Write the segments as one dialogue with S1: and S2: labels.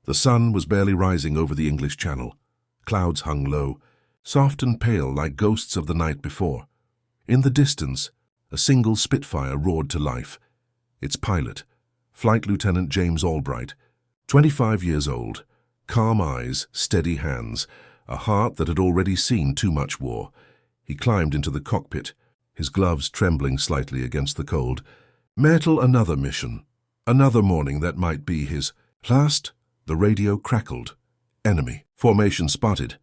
S1: The sun was barely rising over the English Channel. Clouds hung low, soft and pale like ghosts of the night before. In the distance, a single Spitfire roared to life. Its pilot, Flight Lieutenant James Albright, 25 years old, calm eyes, steady hands, a heart that had already seen too much war. He climbed into the cockpit, his gloves trembling slightly against the cold. Metal another mission, another morning that might be his last. The radio crackled. Enemy. Formation spotted.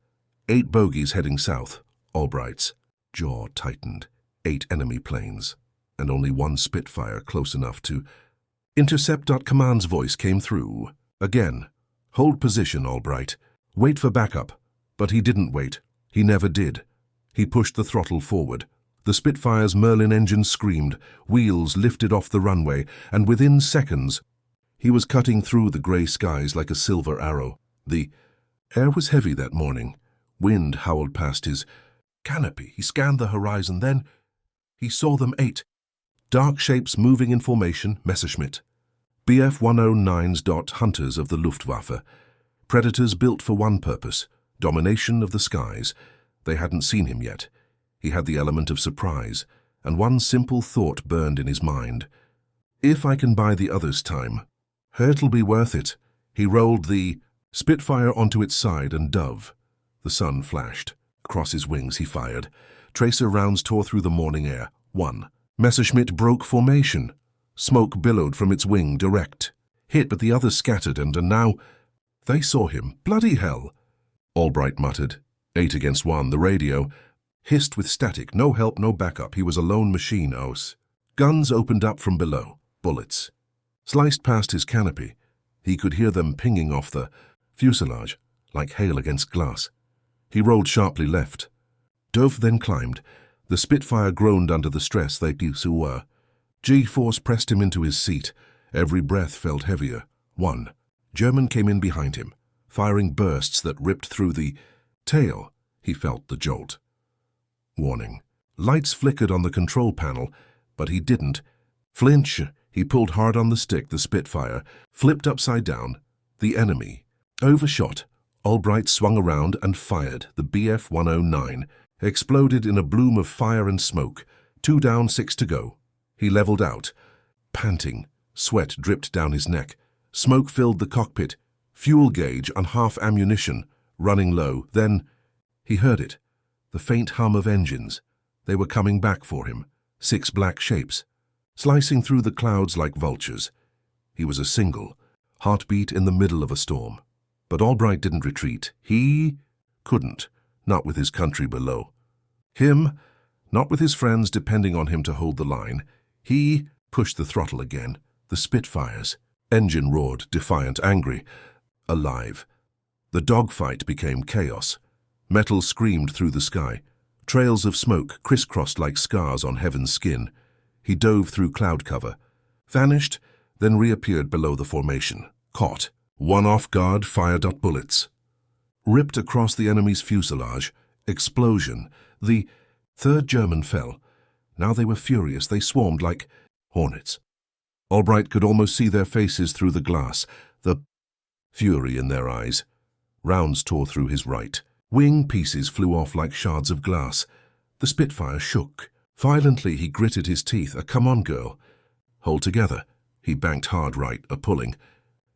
S1: 8 bogies heading south. Albright's jaw tightened. 8 enemy planes, and only 1 Spitfire close enough to intercept. Command's voice came through. Again. Hold position, Albright. Wait for backup. But he didn't wait. He never did. He pushed the throttle forward. The Spitfire's Merlin engine screamed, wheels lifted off the runway, and within seconds, he was cutting through the grey skies like a silver arrow. The air was heavy that morning. Wind howled past his canopy. He scanned the horizon. Then he saw them 8. Dark shapes moving in formation. Messerschmitt. Bf 109s. Hunters of the Luftwaffe. Predators built for one purpose: domination of the skies. They hadn't seen him yet. He had the element of surprise, and one simple thought burned in his mind. If I can buy the others time, it'll be worth it. He rolled the Spitfire onto its side and dove. The sun flashed. Across his wings he fired. Tracer rounds tore through the morning air. 1. Messerschmitt broke formation. Smoke billowed from its wing direct. Hit, but the others scattered, and now they saw him. Bloody hell! Albright muttered. 8 against 1. The radio hissed with static. No help, no backup. He was a lone machine. Guns opened up from below. Bullets sliced past his canopy. He could hear them pinging off the fuselage like hail against glass. He rolled sharply left. Dove, then climbed. The Spitfire groaned under the stress they were. G-force pressed him into his seat. Every breath felt heavier. 1. German came in behind him, firing bursts that ripped through the tail. He felt the jolt. Warning. Lights flickered on the control panel, but he didn't flinch. He pulled hard on the stick. The Spitfire flipped upside down. The enemy overshot. Albright swung around and fired. The Bf 109 exploded in a bloom of fire and smoke. 2 down, 6 to go. He leveled out. Panting, sweat dripped down his neck. Smoke filled the cockpit. Fuel gauge on half ammunition, running low. Then he heard it. The faint hum of engines. They were coming back for him. 6 black shapes, slicing through the clouds like vultures. He was a single, heartbeat in the middle of a storm. But Albright didn't retreat. He couldn't, not with his country below. Him, not with his friends depending on him to hold the line. He pushed the throttle again. The Spitfire's engine roared, defiant, angry, alive. The dogfight became chaos. Metal screamed through the sky. Trails of smoke crisscrossed like scars on heaven's skin. He dove through cloud cover, vanished, then reappeared below the formation. Caught. One off guard, fired. Bullets ripped across the enemy's fuselage. Explosion. The 3rd German fell. Now they were furious. They swarmed like hornets. Albright could almost see their faces through the glass, the fury in their eyes. Rounds tore through his right. Wing pieces flew off like shards of glass. The Spitfire shook. Violently he gritted his teeth. A come on, girl. Hold together. He banked hard right, pulling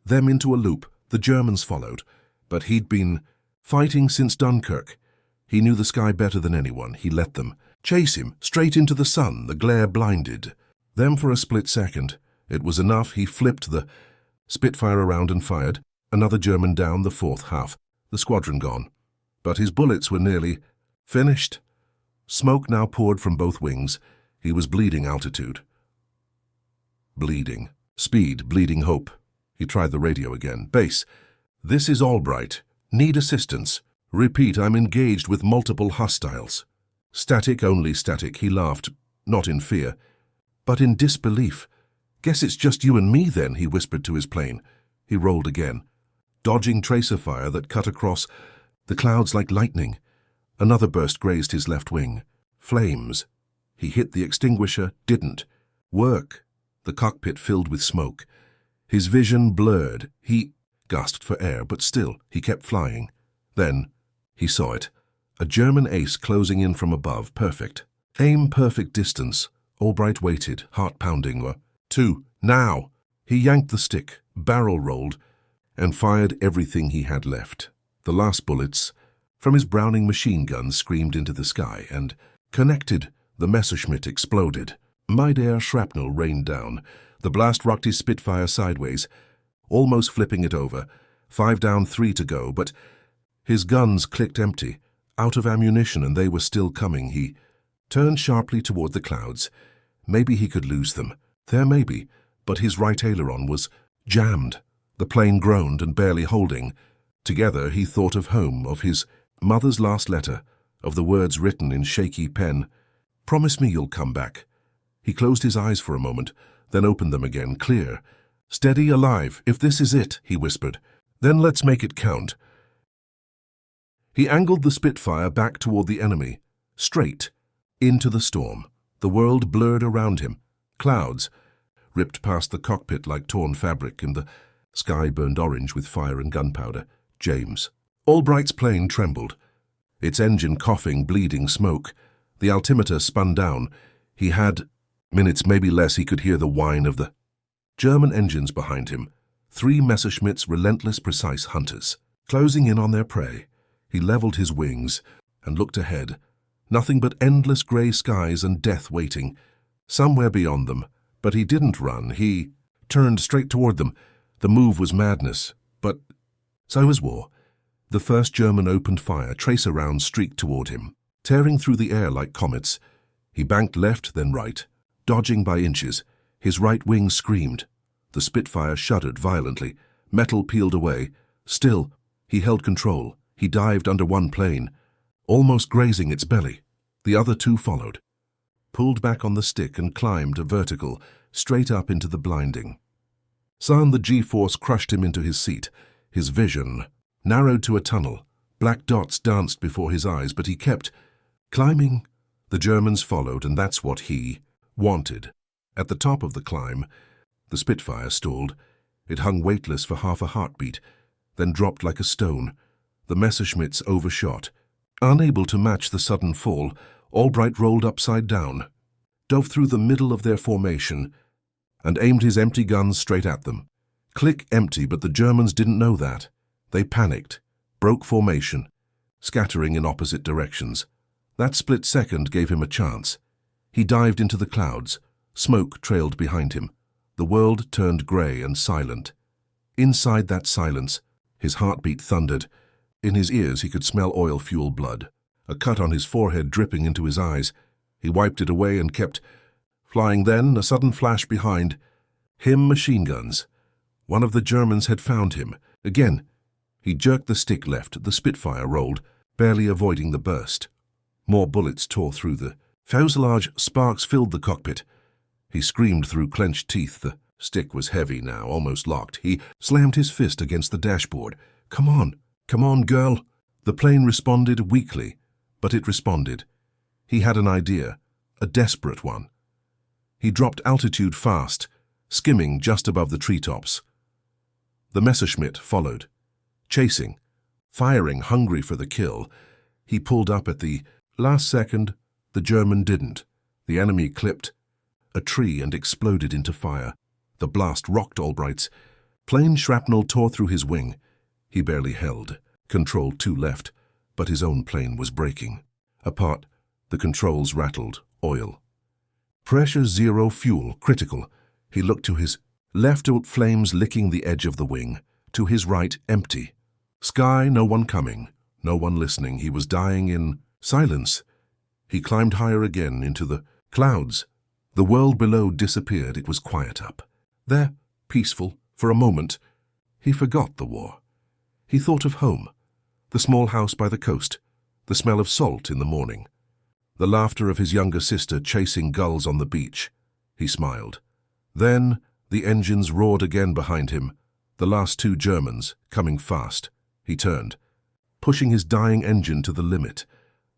S1: them into a loop. The Germans followed, but he'd been fighting since Dunkirk. He knew the sky better than anyone. He let them chase him straight into the sun. The glare blinded them for a split second. It was enough. He flipped the Spitfire around and fired. Another German down. The 4th half. The squadron gone. But his bullets were nearly finished. Smoke now poured from both wings. He was bleeding altitude. Bleeding. Speed, bleeding hope. He tried the radio again. Base. This is Albright. Need assistance. Repeat, I'm engaged with multiple hostiles. Static, only static. He laughed, not in fear, but in disbelief. Guess it's just you and me then, he whispered to his plane. He rolled again, dodging tracer fire that cut across the clouds like lightning. Another burst grazed his left wing. Flames. He hit the extinguisher, didn't work. The cockpit filled with smoke. His vision blurred. He gasped for air, but still he kept flying. Then he saw it. A German ace closing in from above, perfect. Aim, perfect distance. Albright waited, heart pounding. 2, now! He yanked the stick, barrel rolled, and fired everything he had left. The last bullets from his Browning machine gun screamed into the sky and connected. The Messerschmitt exploded. Mid-air shrapnel rained down. The blast rocked his Spitfire sideways, almost flipping it over. 5 down, 3 to go, but his guns clicked empty, out of ammunition, and they were still coming. He turned sharply toward the clouds. Maybe he could lose them. There may be, but his right aileron was jammed. The plane groaned and barely holding. Together he thought of home, of his mother's last letter, of the words written in shaky pen. "Promise me you'll come back." He closed his eyes for a moment, then opened them again, clear. "Steady, alive, if this is it," he whispered. "Then let's make it count." He angled the Spitfire back toward the enemy, straight, into the storm. The world blurred around him. Clouds ripped past the cockpit like torn fabric, and the sky burned orange with fire and gunpowder. James. Albright's plane trembled, its engine coughing, bleeding smoke. The altimeter spun down. He had minutes, maybe less. He could hear the whine of the German engines behind him. 3 Messerschmitts, relentless, precise hunters, closing in on their prey. He leveled his wings and looked ahead. Nothing but endless gray skies and death waiting, somewhere beyond them. But he didn't run. He turned straight toward them. The move was madness, but so was war. The first German opened fire. Tracer rounds streaked toward him, tearing through the air like comets. He banked left, then right, dodging by inches. His right wing screamed. The Spitfire shuddered violently. Metal peeled away. Still, he held control. He dived under one plane, almost grazing its belly. The other 2 followed, pulled back on the stick and climbed a vertical, straight up into the blinding sun. The G-force crushed him into his seat. His vision narrowed to a tunnel. Black dots danced before his eyes, but he kept climbing. The Germans followed, and that's what he wanted. At the top of the climb, the Spitfire stalled. It hung weightless for half a heartbeat, then dropped like a stone. The Messerschmitts overshot. Unable to match the sudden fall, Albright rolled upside down, dove through the middle of their formation, and aimed his empty guns straight at them. Click empty, but the Germans didn't know that. They panicked, broke formation, scattering in opposite directions. That split second gave him a chance. He dived into the clouds. Smoke trailed behind him. The world turned gray and silent. Inside that silence, his heartbeat thundered. In his ears he could smell oil-fuel blood, a cut on his forehead dripping into his eyes. He wiped it away and kept flying. Then, a sudden flash behind him, machine guns. One of the Germans had found him. Again, he jerked the stick left. The Spitfire rolled, barely avoiding the burst. More bullets tore through the fuselage. Sparks filled the cockpit. He screamed through clenched teeth. The stick was heavy now, almost locked. He slammed his fist against the dashboard. "Come on! Come on, girl!" The plane responded weakly, but it responded. He had an idea, a desperate one. He dropped altitude fast, skimming just above the treetops. The Messerschmitt followed, chasing, firing, hungry for the kill. He pulled up at the last second. The German didn't. The enemy clipped a tree and exploded into fire. The blast rocked Albright's plane. Shrapnel tore through his wing. He barely held control. 2 left, but his own plane was breaking apart. The controls rattled. Oil pressure 0, fuel critical. He looked to his left, flames licking the edge of the wing. To his right, empty. Sky, no one coming, no one listening. He was dying in silence. He climbed higher again into the clouds. The world below disappeared. It was quiet up there, peaceful. For a moment, he forgot the war. He thought of home, the small house by the coast, the smell of salt in the morning, the laughter of his younger sister chasing gulls on the beach. He smiled. Then the engines roared again behind him, the last 2 Germans coming fast. He turned, pushing his dying engine to the limit.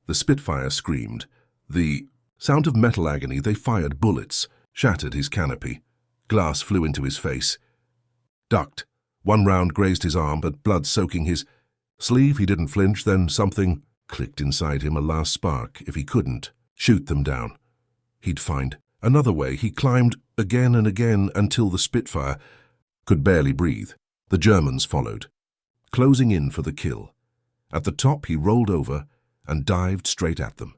S1: The Spitfire screamed. The sound of metal agony. They fired bullets, shattered his canopy. Glass flew into his face. Ducked, One round grazed his arm, but blood soaking his sleeve. He didn't flinch. Then something clicked inside him, a last spark. If he couldn't shoot them down, he'd find another way. He climbed again and again until the Spitfire could barely breathe. The Germans followed, closing in for the kill. At the top, he rolled over and dived straight at them.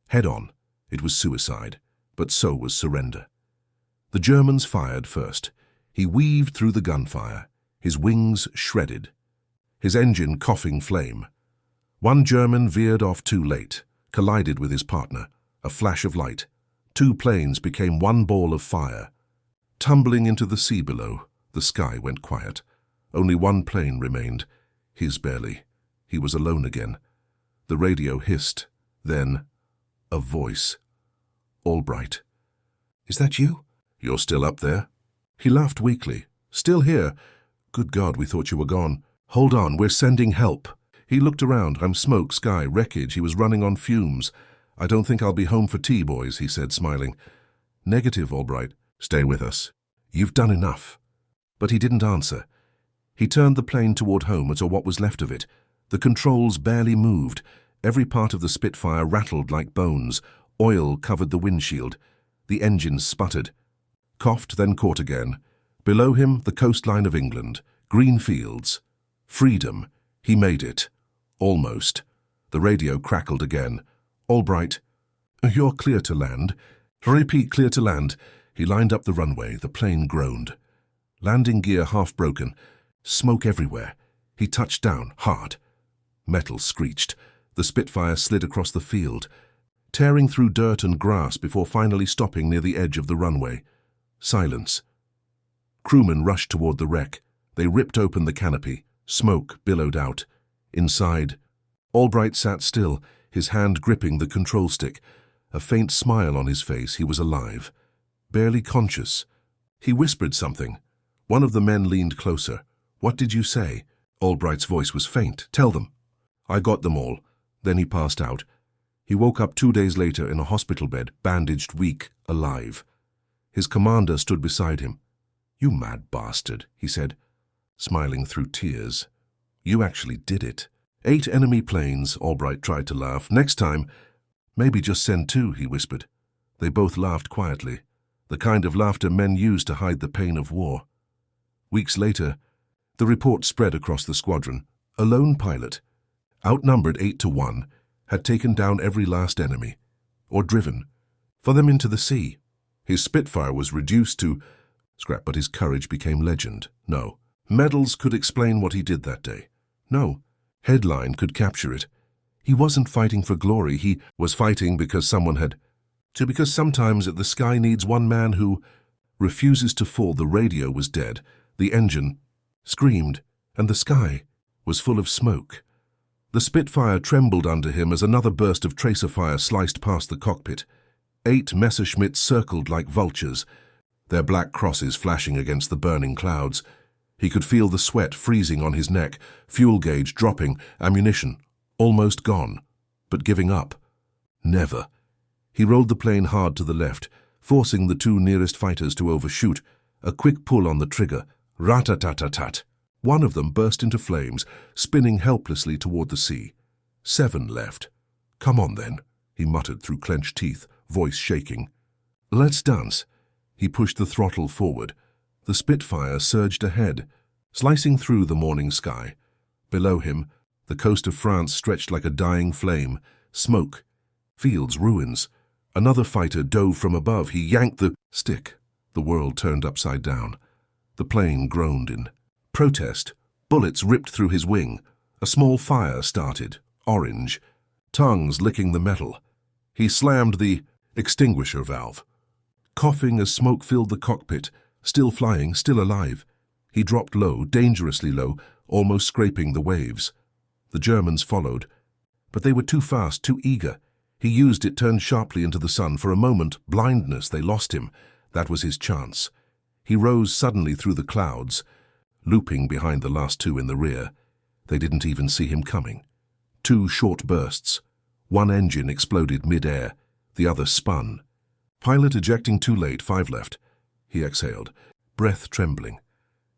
S1: Head on. It was suicide, but so was surrender. The Germans fired first. He weaved through the gunfire, his wings shredded, his engine coughing flame. One German veered off too late, collided with his partner. A flash of light. Two planes became one ball of fire. Tumbling into the sea below, the sky went quiet. Only one plane remained, his barely. He was alone again. The radio hissed. Then, a voice. Albright. "Is that you? You're still up there?" He laughed weakly. "Still here. Good God, we thought you were gone. Hold on, we're sending help." He looked around. I'm smoke, sky, wreckage. He was running on fumes. "I don't think I'll be home for tea, boys," he said, smiling. "Negative, Albright. Stay with us. You've done enough." But he didn't answer. He turned the plane toward home, or what was left of it. The controls barely moved. Every part of the Spitfire rattled like bones. Oil covered the windshield. The engines sputtered. Coughed, then caught again. Below him, the coastline of England. Green fields. Freedom. He made it. Almost. The radio crackled again. "Albright, you're clear to land." "Repeat, clear to land." He lined up the runway. The plane groaned. Landing gear half broken. Smoke everywhere. He touched down, hard. Metal screeched. The Spitfire slid across the field, tearing through dirt and grass before finally stopping near the edge of the runway. Silence. Crewmen rushed toward the wreck. They ripped open the canopy. Smoke billowed out. Inside, Albright sat still, his hand gripping the control stick. A faint smile on his face. He was alive. Barely conscious. He whispered something. One of the men leaned closer. "What did you say?" Albright's voice was faint. "Tell them." "I got them all." Then he passed out. He woke up 2 days later in a hospital bed, bandaged, weak, alive. His commander stood beside him. "You mad bastard," he said, smiling through tears. "You actually did it." 8 enemy planes, Albright tried to laugh. "Next time, maybe just send 2, he whispered. They both laughed quietly, the kind of laughter men use to hide the pain of war. Weeks later, the report spread across the squadron. A lone pilot, outnumbered 8 to 1, had taken down every last enemy, or driven for them into the sea. His Spitfire was reduced to scrap, but his courage became legend. No medals could explain what he did that day. No headline could capture it. He wasn't fighting for glory. He was fighting because someone had to. Because sometimes the sky needs one man who refuses to fall. The radio was dead. The engine screamed, and the sky was full of smoke. The Spitfire trembled under him as another burst of tracer fire sliced past the cockpit. 8 Messerschmitts circled like vultures, their black crosses flashing against the burning clouds. He could feel the sweat freezing on his neck, fuel gauge dropping, ammunition almost gone, but giving up. Never. He rolled the plane hard to the left, forcing the 2 nearest fighters to overshoot. A quick pull on the trigger. Rat-a-tat-tat-tat. One of them burst into flames, spinning helplessly toward the sea. 7 left. "Come on, then," he muttered through clenched teeth, voice shaking. "Let's dance." He pushed the throttle forward. The Spitfire surged ahead, slicing through the morning sky. Below him, the coast of France stretched like a dying flame. Smoke. Fields, ruins. Another fighter dove from above. He yanked the stick. The world turned upside down. The plane groaned in protest. Bullets ripped through his wing. A small fire started, orange, tongues licking the metal. He slammed the extinguisher valve. Coughing as smoke filled the cockpit, still flying, still alive. He dropped low, dangerously low, almost scraping the waves. The Germans followed, but they were too fast, too eager. He used it, turned sharply into the sun. For a moment, blindness, they lost him. That was his chance. He rose suddenly through the clouds, looping behind the last 2 in the rear. They didn't even see him coming. 2 short bursts. One engine exploded mid-air. The other spun. Pilot ejecting too late, 5 left. He exhaled, breath trembling.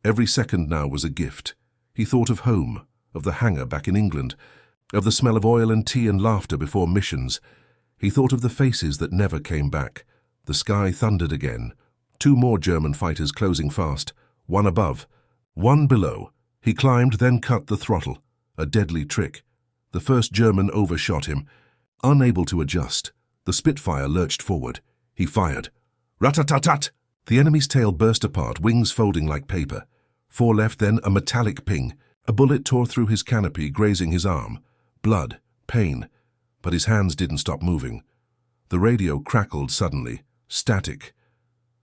S1: Every second now was a gift. He thought of home, of the hangar back in England, of the smell of oil and tea and laughter before missions. He thought of the faces that never came back. The sky thundered again. 2 more German fighters closing fast, one above, one below. He climbed, then cut the throttle. A deadly trick. The first German overshot him. Unable to adjust, the Spitfire lurched forward. He fired. Rat-tat-tat-tat! The enemy's tail burst apart, wings folding like paper. 4 left, then a metallic ping. A bullet tore through his canopy, grazing his arm. Blood, pain, but his hands didn't stop moving. The radio crackled suddenly, static.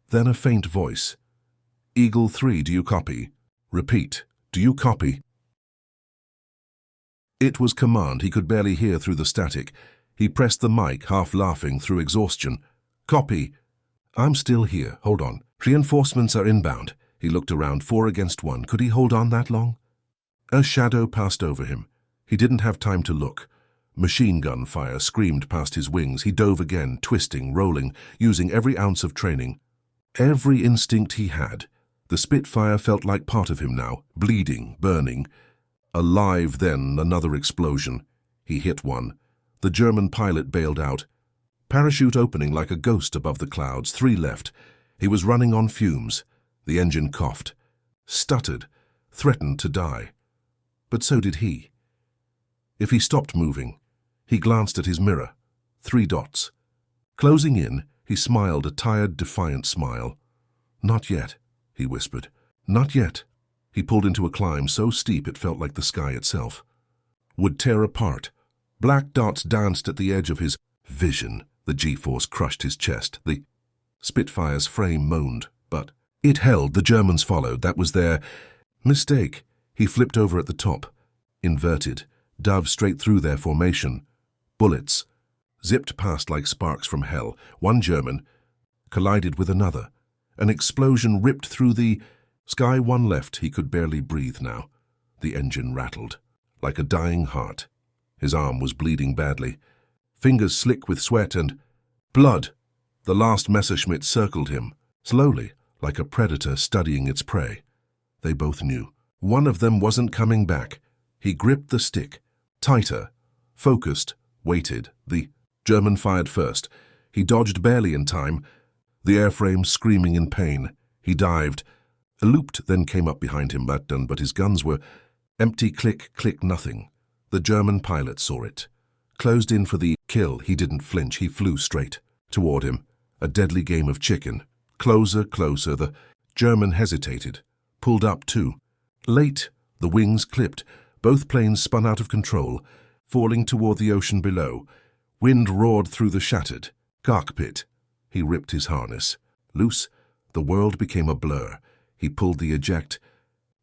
S1: Then a faint voice. Eagle 3, do you copy? Repeat, do you copy? It was command he could barely hear through the static. He pressed the mic, half laughing through exhaustion. Copy. I'm still here, hold on. Reinforcements are inbound. He looked around, 4 against 1. Could he hold on that long? A shadow passed over him. He didn't have time to look. Machine gun fire screamed past his wings. He dove again, twisting, rolling, using every ounce of training. Every instinct he had. The Spitfire felt like part of him now, bleeding, burning. Alive then, another explosion. He hit one. The German pilot bailed out. Parachute opening like a ghost above the clouds, 3 left. He was running on fumes. The engine coughed, stuttered, threatened to die. But so did he. If he stopped moving, he glanced at his mirror. 3 dots. Closing in, he smiled a tired, defiant smile. Not yet, he whispered. Not yet. He pulled into a climb so steep it felt like the sky itself. Would tear apart. Black dots danced at the edge of his vision. The G-force crushed his chest. The Spitfire's frame moaned, but it held. The Germans followed. That was their mistake. He flipped over at the top. Inverted. Dove straight through their formation. Bullets zipped past like sparks from hell. One German collided with another. An explosion ripped through the sky. 1 left. He could barely breathe now. The engine rattled like a dying heart. His arm was bleeding badly. Fingers slick with sweat and blood. The last Messerschmitt circled him, slowly, like a predator studying its prey. They both knew. One of them wasn't coming back. He gripped the stick. Tighter. Focused. Waited. The German fired first. He dodged barely in time. The airframe screaming in pain. He dived. Looped, then came up behind him, but his guns were empty. Click, click, nothing. The German pilot saw it. Closed in for the kill. He didn't flinch. He flew straight toward him. A deadly game of chicken. Closer, closer. The German hesitated. Pulled up too. Late. The wings clipped. Both planes spun out of control, falling toward the ocean below. Wind roared through the shattered cockpit. He ripped his harness. Loose. The world became a blur. He pulled the eject.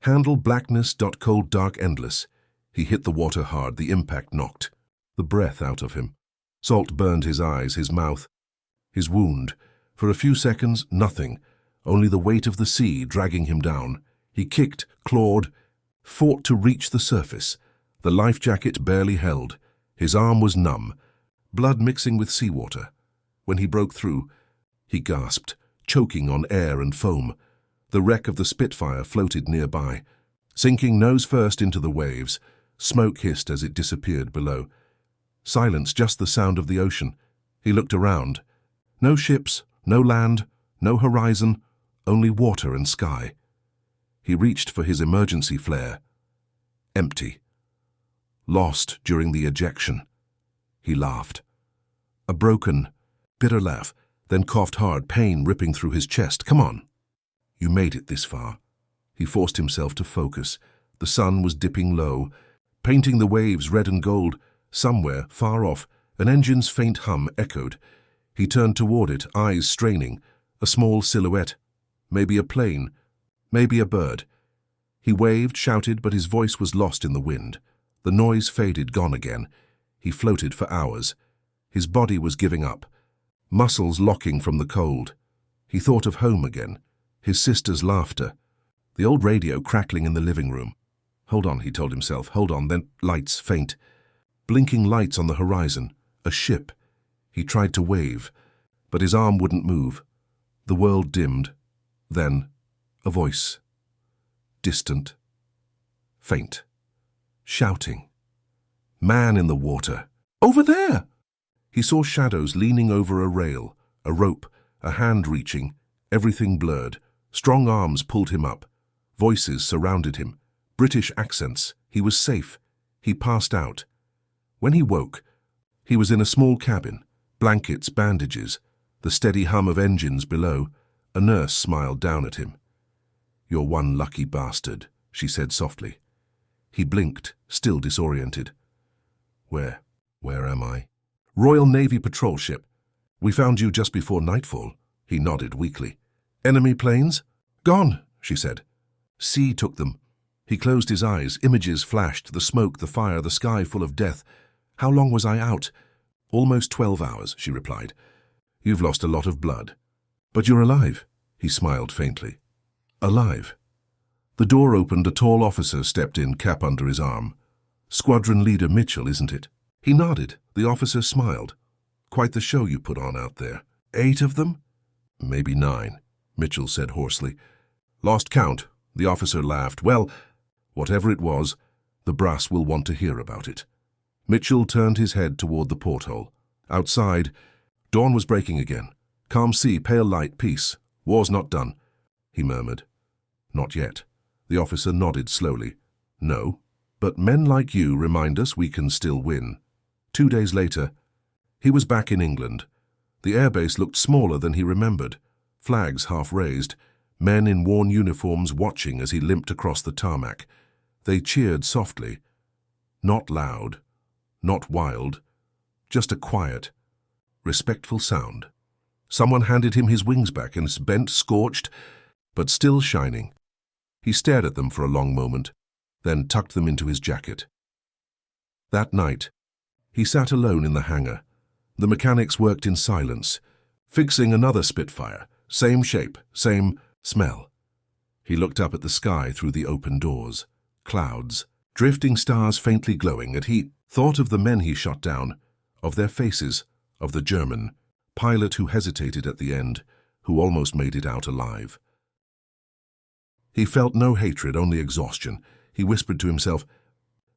S1: Handle blackness. Cold, dark, endless. He hit the water hard. The impact knocked the breath out of him. Salt burned his eyes, his mouth, his wound. For a few seconds, nothing. Only the weight of the sea dragging him down. He kicked, clawed, fought to reach the surface. The life jacket barely held. His arm was numb, blood mixing with seawater. When he broke through, he gasped, choking on air and foam. The wreck of the Spitfire floated nearby, sinking nose first into the waves. Smoke hissed as it disappeared below. Silence, just the sound of the ocean. He looked around. No ships, no land, no horizon, only water and sky. He reached for his emergency flare. Empty. Lost during the ejection. He laughed. A broken, bitter laugh, then coughed hard, pain ripping through his chest. Come on. You made it this far. He forced himself to focus. The sun was dipping low, painting the waves red and gold. Somewhere, far off, an engine's faint hum echoed. He turned toward it, eyes straining. A small silhouette. Maybe a plane. Maybe a bird. He waved, shouted, but his voice was lost in the wind. The noise faded, gone again. He floated for hours. His body was giving up, muscles locking from the cold. He thought of home again, his sister's laughter, the old radio crackling in the living room. Hold on, he told himself, hold on, then lights, faint. Blinking lights on the horizon, a ship. He tried to wave, but his arm wouldn't move. The world dimmed. Then, a voice. Distant. Faint. Shouting. Man in the water. Over there! He saw shadows leaning over a rail, a rope, a hand reaching, everything blurred. Strong arms pulled him up. Voices surrounded him. British accents. He was safe. He passed out. When he woke, he was in a small cabin. Blankets, bandages, the steady hum of engines below. A nurse smiled down at him. "You're one lucky bastard," she said softly. He blinked, still disoriented. Where am I?" "Royal Navy patrol ship. We found you just before nightfall." He nodded weakly. "Enemy planes?" "Gone," she said. "Sea took them." He closed his eyes. Images flashed, the smoke, the fire, the sky full of death. "How long was I out?" "Almost 12 hours, she replied. "You've lost a lot of blood. But you're alive." He smiled faintly. "Alive." The door opened. A tall officer stepped in, cap under his arm. "Squadron Leader Mitchell, isn't it?" He nodded. The officer smiled. "Quite the show you put on out there." "8 of them?" "Maybe 9, Mitchell said hoarsely. "Lost count." The officer laughed. "Well, whatever it was, the brass will want to hear about it." Mitchell turned his head toward the porthole. Outside, dawn was breaking again. "Calm sea, pale light, peace. War's not done," he murmured. "Not yet." The officer nodded slowly. "No, but men like you remind us we can still win." 2 days later, he was back in England. The airbase looked smaller than he remembered. Flags half raised, men in worn uniforms watching as he limped across the tarmac. They cheered softly. Not loud, not wild, just a quiet, respectful sound. Someone handed him his wings back, and bent, scorched, but still shining. He stared at them for a long moment, then tucked them into his jacket. That night, he sat alone in the hangar. The mechanics worked in silence, fixing another Spitfire, same shape, same smell. He looked up at the sky through the open doors. Clouds, drifting stars faintly glowing, and he thought of the men he shot down, of their faces, of the German pilot who hesitated at the end, who almost made it out alive. He felt no hatred, only exhaustion. He whispered to himself,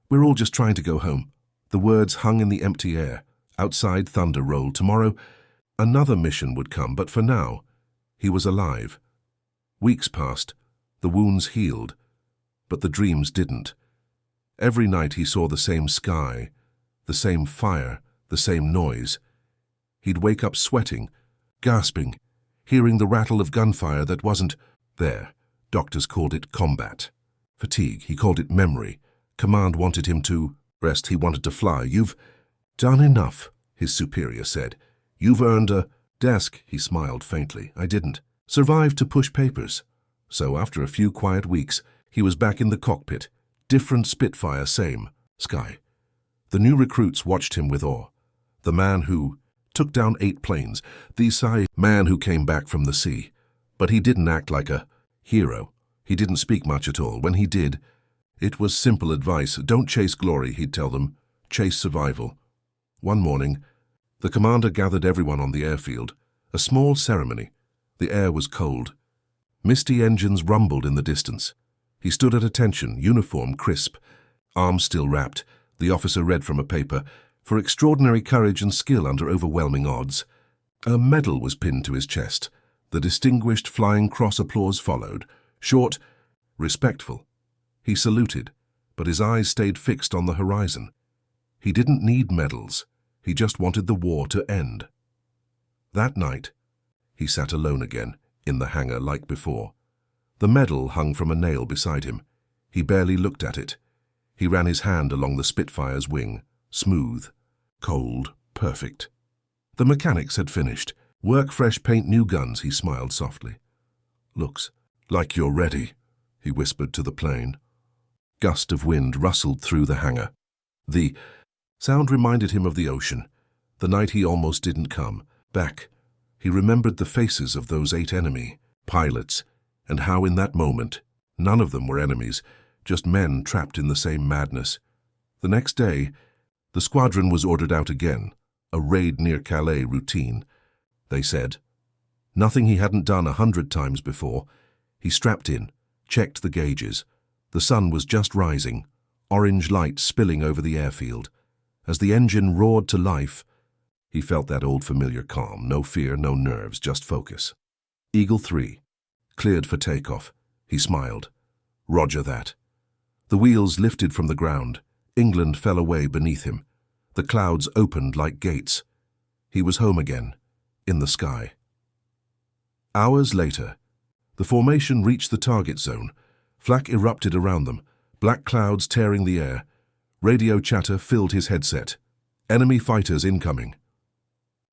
S1: "We're all just trying to go home." The words hung in the empty air. Outside, thunder rolled. Tomorrow, another mission would come, but for now, he was alive. Weeks passed. The wounds healed, but the dreams didn't. Every night he saw the same sky, the same fire, the same noise. He'd wake up sweating, gasping, hearing the rattle of gunfire that wasn't there. Doctors called it combat. Fatigue, he called it memory. Command wanted him to rest, he wanted to fly. "You've done enough," his superior said. "You've earned a desk," he smiled faintly. "I didn't. Survived to push papers." So after a few quiet weeks, he was back in the cockpit. Different Spitfire, same sky. The new recruits watched him with awe. The man who took down 8 planes, the man who came back from the sea. But he didn't act like a hero. He didn't speak much at all. When he did, it was simple advice. Don't chase glory, he'd tell them. Chase survival. One morning, the commander gathered everyone on the airfield. A small ceremony. The air was cold. Misty engines rumbled in the distance. He stood at attention, uniform crisp, arms still wrapped. The officer read from a paper, "For extraordinary courage and skill under overwhelming odds." A medal was pinned to his chest. The Distinguished Flying Cross applause followed. Short, respectful. He saluted, but his eyes stayed fixed on the horizon. He didn't need medals. He just wanted the war to end. That night, he sat alone again, in the hangar like before. The medal hung from a nail beside him. He barely looked at it. He ran his hand along the Spitfire's wing. Smooth, cold, perfect. The mechanics had finished. "Work fresh paint, new guns," he smiled softly. "Looks like you're ready," he whispered to the plane. Gust of wind rustled through the hangar. The sound reminded him of the ocean, the night he almost didn't come back. He remembered the faces of those 8 enemy pilots, and how in that moment, none of them were enemies, just men trapped in the same madness. The next day, the squadron was ordered out again, a raid near Calais routine. They said. Nothing he hadn't done 100 times before. He strapped in, checked the gauges, The sun was just rising, orange light spilling over the airfield. As the engine roared to life, he felt that old familiar calm, no fear, no nerves, just focus. Eagle 3, cleared for takeoff. He smiled. Roger that. The wheels lifted from the ground. England fell away beneath him. The clouds opened like gates. He was home again, in the sky. Hours later, the formation reached the target zone. Flak erupted around them, black clouds tearing the air. Radio chatter filled his headset. Enemy fighters incoming.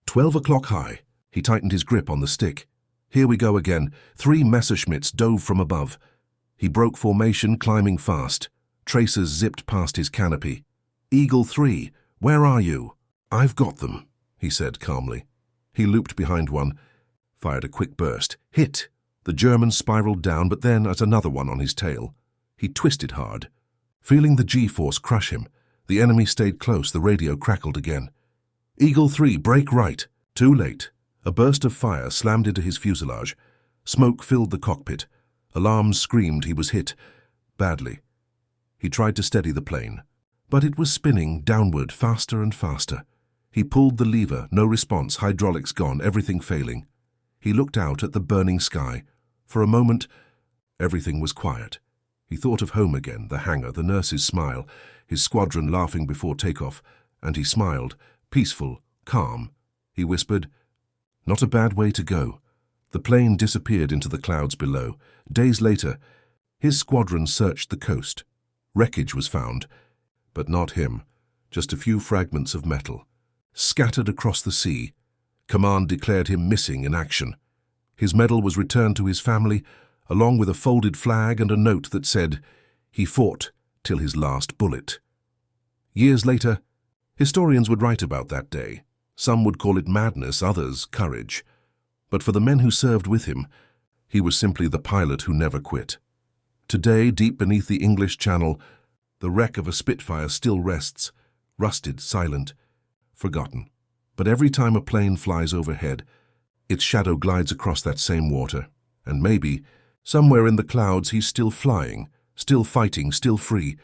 S1: 12 o'clock high. He tightened his grip on the stick. Here we go again. 3 Messerschmitts dove from above. He broke formation, climbing fast. Tracers zipped past his canopy. Eagle 3, where are you? I've got them, he said calmly. He looped behind one, fired a quick burst. Hit! The German spiraled down, but then at another one on his tail. He twisted hard. Feeling the G-force crush him, the enemy stayed close. The radio crackled again. Eagle 3, break right. Too late. A burst of fire slammed into his fuselage. Smoke filled the cockpit. Alarms screamed he was hit. Badly. He tried to steady the plane, but it was spinning downward faster and faster. He pulled the lever, no response, hydraulics gone, everything failing. He looked out at the burning sky. For a moment, everything was quiet. He thought of home again, the hangar, the nurse's smile, his squadron laughing before takeoff, and he smiled, peaceful, calm. He whispered, "Not a bad way to go." The plane disappeared into the clouds below. Days later, his squadron searched the coast. Wreckage was found, but not him, just a few fragments of metal. Scattered across the sea, command declared him missing in action. His medal was returned to his family, along with a folded flag and a note that said, "He fought till his last bullet." Years later, historians would write about that day. Some would call it madness, others courage. But for the men who served with him, he was simply the pilot who never quit. Today, deep beneath the English Channel, the wreck of a Spitfire still rests, rusted, silent, forgotten. But every time a plane flies overhead, its shadow glides across that same water, and maybe, somewhere in the clouds, he's still flying, still fighting, still free,